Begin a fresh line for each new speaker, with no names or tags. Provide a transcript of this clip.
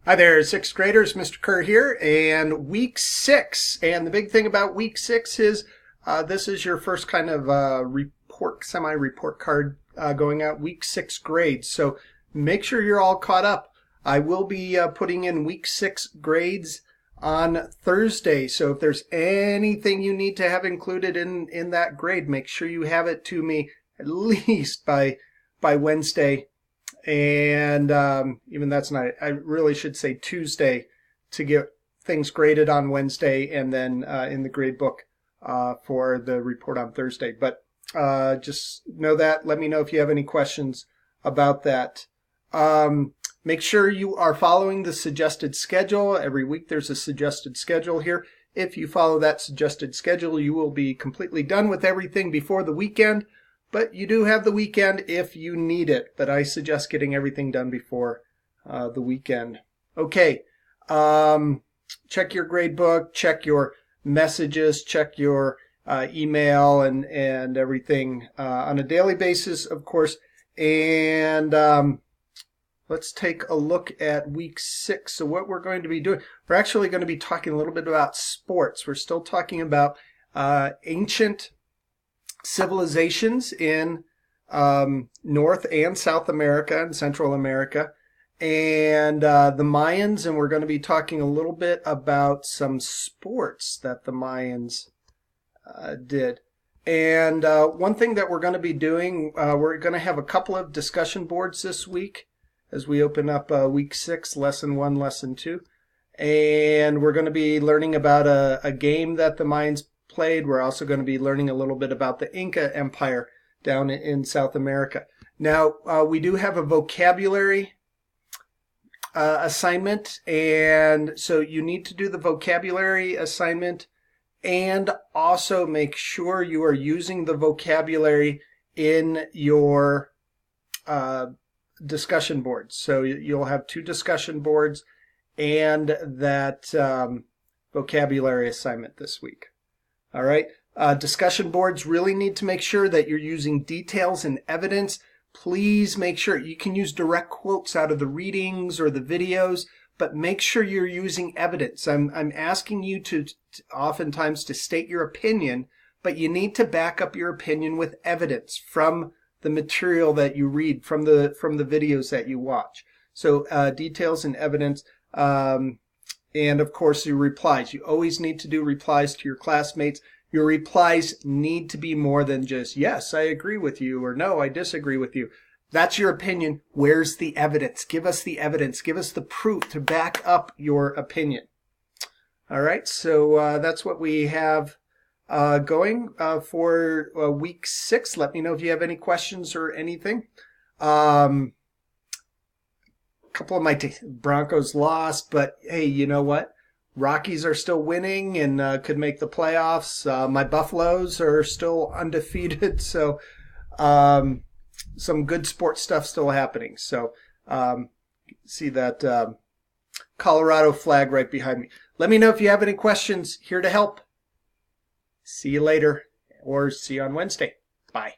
Hi there, sixth graders. Mr. Kerr here, and week 6. And the big thing about week 6 is this is your first kind of semi-report card going out, week 6 grades. So make sure you're all caught up. I will be putting in week 6 grades on Thursday. So if there's anything you need to have included in that grade, make sure you have it to me at least by Wednesday. And even that's not, I really should say Tuesday to get things graded on Wednesday and then in the grade book for the report on Thursday. But just know that. Let me know if you have any questions about that. Make sure you are following the suggested schedule. Every week there's a suggested schedule here. If you follow that suggested schedule, you will be completely done with everything before the weekend. But you do have the weekend if you need it. But I suggest getting everything done before the weekend. Okay. Check your grade book. Check your messages. Check your email and everything on a daily basis, of course. And let's take a look at week 6. So what we're going to be doing, we're actually going to be talking a little bit about sports. We're still talking about ancient civilizations in North and South America and Central America, and the Mayans, and we're going to be talking a little bit about some sports that the Mayans did. And one thing that we're going to be doing, we're going to have a couple of discussion boards this week as we open up week 6, lesson 1, lesson 2, and we're going to be learning about a game that the Mayans played. We're also going to be learning a little bit about the Inca Empire down in South America. Now, we do have a vocabulary assignment, and so you need to do the vocabulary assignment and also make sure you are using the vocabulary in your discussion boards. So you'll have 2 discussion boards and that vocabulary assignment this week. All right. Discussion boards really need to make sure that you're using details and evidence. Please make sure you can use direct quotes out of the readings or the videos, but make sure you're using evidence. I'm asking you to oftentimes to state your opinion, but you need to back up your opinion with evidence from the material that you read, from the videos that you watch. So details and evidence. And of course, your replies. You always need to do replies to your classmates. Your replies need to be more than just, yes, I agree with you, or no, I disagree with you. That's your opinion. Where's the evidence? Give us the evidence. Give us the proof to back up your opinion. All right, so that's what we have going for week 6. Let me know if you have any questions or anything. Couple of my Broncos lost, but hey, you know what? Rockies are still winning and could make the playoffs. My Buffaloes are still undefeated, so some good sports stuff still happening. So see that Colorado flag right behind me. Let me know if you have any questions. Here to help. See you later, or see you on Wednesday. Bye.